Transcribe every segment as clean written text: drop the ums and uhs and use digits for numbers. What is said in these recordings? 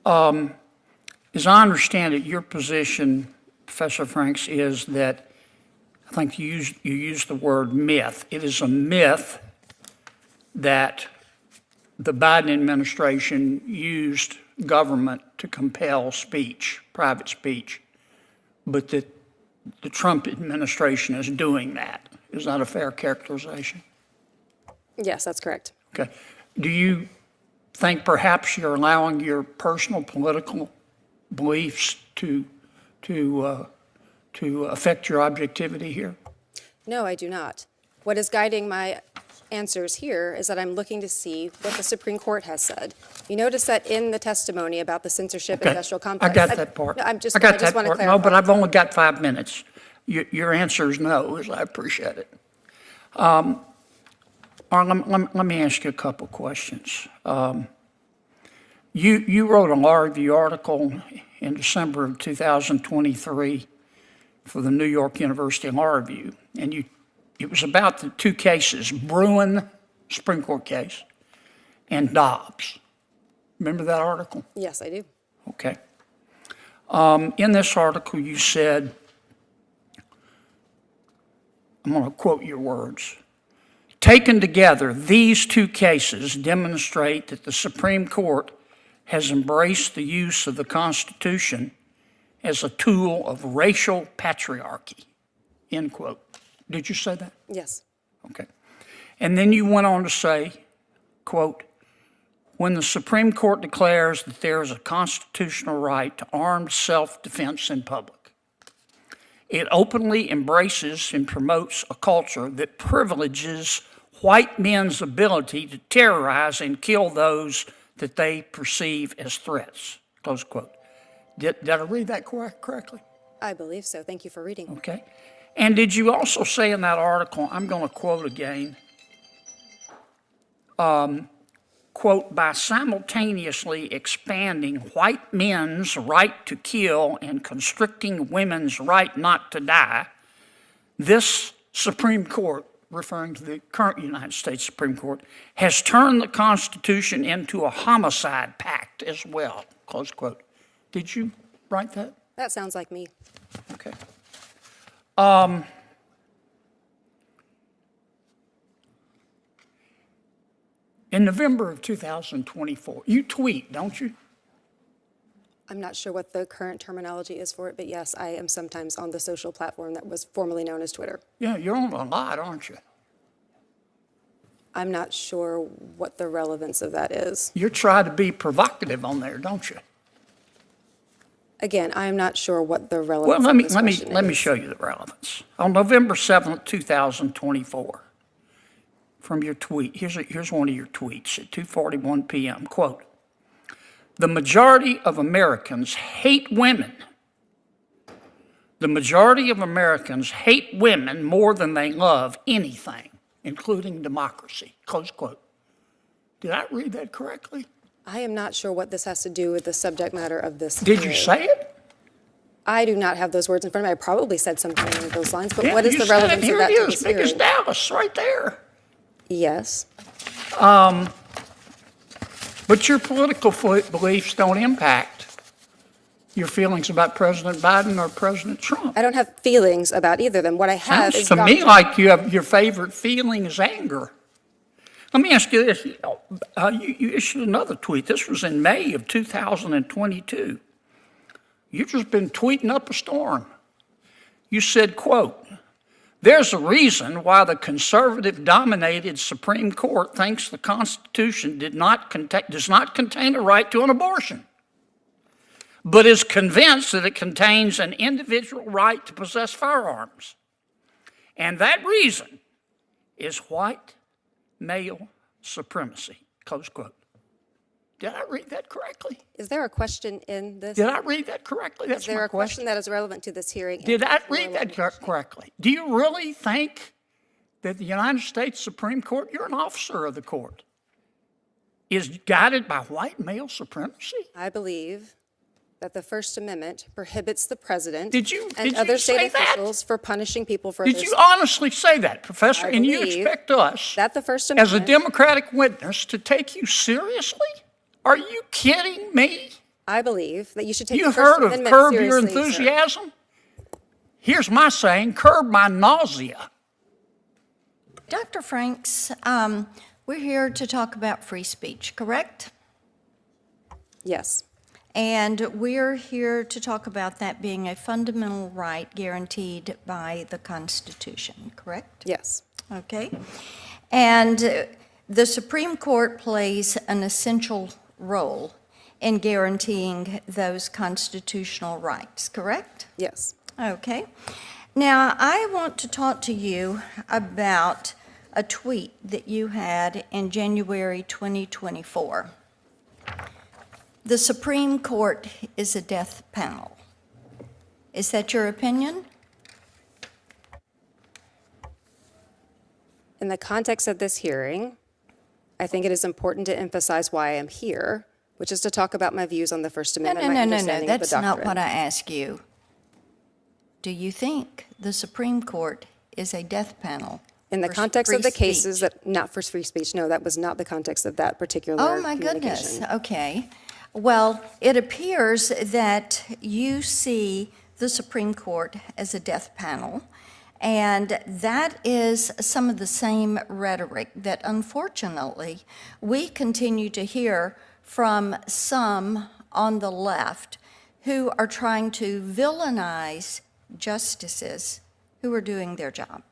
As I understand it, your position, Professor Franks, is that, I think you used the word myth. It is a myth that the Biden administration used government to compel speech, private speech, but that the Trump administration is doing that. Is that a fair characterization? Yes, that's correct. Okay. Do you think perhaps you're allowing your personal political beliefs to affect your objectivity here? No, I do not. What is guiding my answers here is that I'm looking to see what the Supreme Court has said. You notice that in the testimony about the censorship Okay. industrial complex. I got that part. No, I just I got want to that part. clarify. No, but I've only got 5 minutes. Your answer is no, as I appreciate it. Let me ask you a couple questions. You wrote a law review article in December of 2023 for the New York University Law Review, and it was about the two cases, Bruen, Supreme Court case, and Dobbs. Remember that article? Yes, I do. Okay. In this article, you said, I'm going to quote your words, "Taken together, these two cases demonstrate that the Supreme Court has embraced the use of the Constitution as a tool of racial patriarchy," end quote. Did you say that? Yes. Okay. And then you went on to say, quote, "When the Supreme Court declares that there is a constitutional right to armed self-defense in public, it openly embraces and promotes a culture that privileges white men's ability to terrorize and kill those that they perceive as threats," close quote. Did I read that correctly? I believe so. Thank you for reading. Okay. And did you also say in that article, I'm going to quote again, quote, "by simultaneously expanding white men's right to kill and constricting women's right not to die, this Supreme Court," referring to the current United States Supreme Court, "has turned the Constitution into a homicide pact as well," close quote. Did you write that? That sounds like me. Okay. In November of 2024, you tweet, don't you? I'm not sure what the current terminology is for it, but yes, I am sometimes on the social platform that was formerly known as Twitter. Yeah, you're on a lot, aren't you? I'm not sure what the relevance of that is. You try to be provocative on there, don't you? Again, I'm not sure what the relevance Well, of this question is. let me show you the relevance. On November 7th, 2024, from your tweet, here's one of your tweets at 2:41 p.m., quote, "The majority of Americans hate women. The majority of Americans hate women more than they love anything, including democracy," close quote. Did I read that correctly? I am not sure what this has to do with the subject matter of this Did you hearing. say it? I do not have those words in front of me. I probably said something along those lines, but Yeah, what is you the said it. relevance of Here that it to is, this big as hearing? Dallas, right there. Yes. But your political beliefs don't impact your feelings about President Biden or President Trump. I don't have feelings about either of them. What I have Sounds is to me doctrine. like your favorite feeling is anger. Let me ask you this. You issued another tweet. This was in May of 2022. You've just been tweeting up a storm. You said, quote, "There's a reason why the conservative-dominated Supreme Court thinks the Constitution does not contain a right to an abortion, but is convinced that it contains an individual right to possess firearms. And that reason is white male supremacy," close quote. Did I read that correctly? Is there a question in this? Did I read that correctly? That's Is there my a question question. that is relevant to this hearing? Did I Your read that language? correctly? Do you really think that the United States Supreme Court, you're an officer of the court, is guided by white male supremacy? I believe that the First Amendment prohibits the president Did you and other say state that? officials for punishing people for Did their you honestly say that, Professor? I And you believe expect us, that the First as a Amendment Democratic witness, to take you seriously? Are you kidding me? I believe that you should take You the First heard of Amendment curb your seriously, sir. enthusiasm? Here's my saying, curb my nausea. Dr. Franks, we're here to talk about free speech, correct? Yes, And we're here to talk about that being a fundamental right guaranteed by the Constitution, correct? yes. Okay. And the Supreme Court plays an essential role in guaranteeing those constitutional rights, correct? Yes. Okay. Now, I want to talk to you about a tweet that you had in January 2024. The Supreme Court is a death panel. Is that your opinion? In the context of this hearing, I think it is important to emphasize why I am here, which is to talk about my views on the First Amendment and my understanding of the That's not doctrine. what I asked you. Do you think the Supreme Court is a death panel? In the for context free of the cases speech? that, not for free speech, no, that was not the context of that particular Oh, my goodness, communication. okay. Well, it appears that you see the Supreme Court as a death panel, and that is some of the same rhetoric that unfortunately we continue to hear from some on the left who are trying to villainize justices who are doing their job.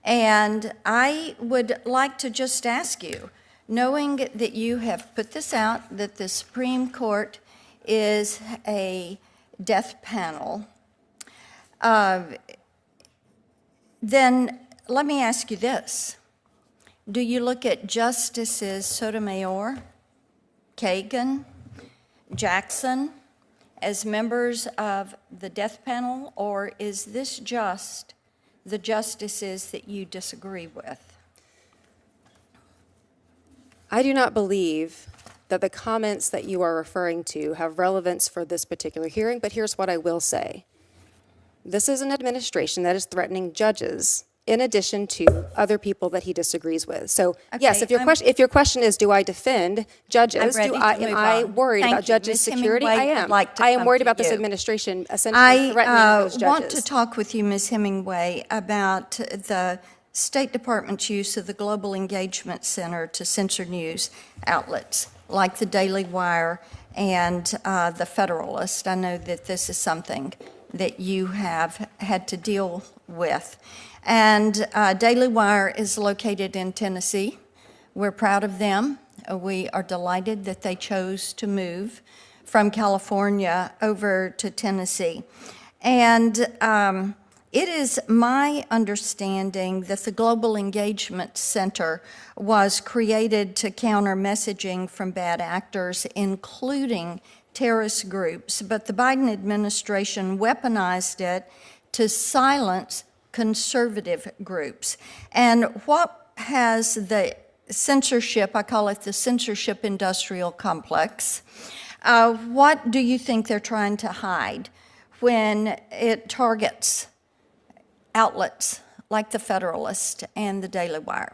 And I would like to just ask you, knowing that you have put this out, that the Supreme Court is a death panel, then let me ask you this. Do you look at Justices Sotomayor, Kagan, Jackson as members of the death panel, or is this just the justices that you disagree with? I do not believe that the comments that you are referring to have relevance for this particular hearing, but here's what I will say. This is an administration that is threatening judges in addition to other people that he disagrees with. So, yes, Okay, if your question is, do I defend judges? I'm ready to am move I on. worried Thank about you. judges' Ms. security? Hemingway, I I'd am. like to I am come worried to about this you. administration essentially threatening those judges. I want to talk with you, Ms. Hemingway, about the State Department's use of the Global Engagement Center to censor news outlets like the Daily Wire and the Federalist. I know that this is something that you have had to deal with. And Daily Wire is located in Tennessee. We're proud of them. We are delighted that they chose to move from California over to Tennessee. And it is my understanding that the Global Engagement Center was created to counter messaging from bad actors, including terrorist groups, but the Biden administration weaponized it to silence conservative groups. And what has the censorship, I call it the censorship industrial complex, what do you think they're trying to hide when it targets outlets like the Federalist and the Daily Wire?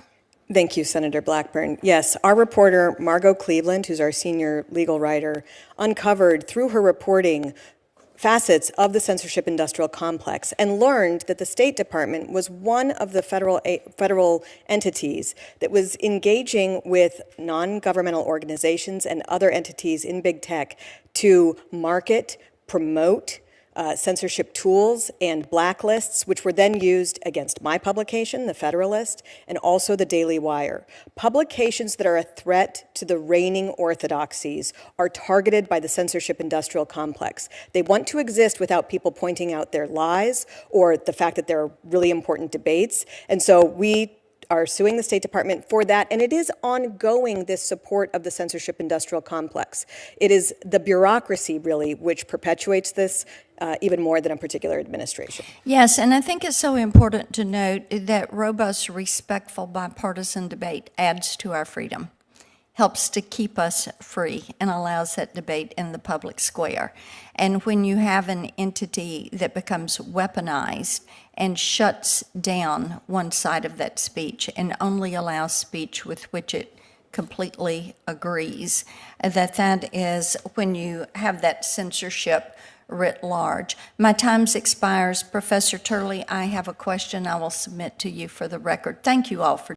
Thank you, Senator Blackburn. Yes, our reporter, Margot Cleveland, who's our senior legal writer, uncovered through her reporting facets of the censorship industrial complex and learned that the State Department was one of the federal entities that was engaging with non-governmental organizations and other entities in big tech to market, promote, censorship tools and blacklists, which were then used against my publication, The Federalist, and also the Daily Wire. Publications that are a threat to the reigning orthodoxies are targeted by the censorship industrial complex. They want to exist without people pointing out their lies or the fact that there are really important debates. And so we are suing the State Department for that, and it is ongoing, this support of the censorship industrial complex. It is the bureaucracy, really, which perpetuates this even more than a particular administration. Yes, and I think it's so important to note that robust, respectful, bipartisan debate adds to our freedom, helps to keep us free, and allows that debate in the public square. And when you have an entity that becomes weaponized and shuts down one side of that speech and only allows speech with which it completely agrees that that is when you have that censorship writ large. My time expires. Professor Turley, I have a question I will submit to you for the record. Thank you all for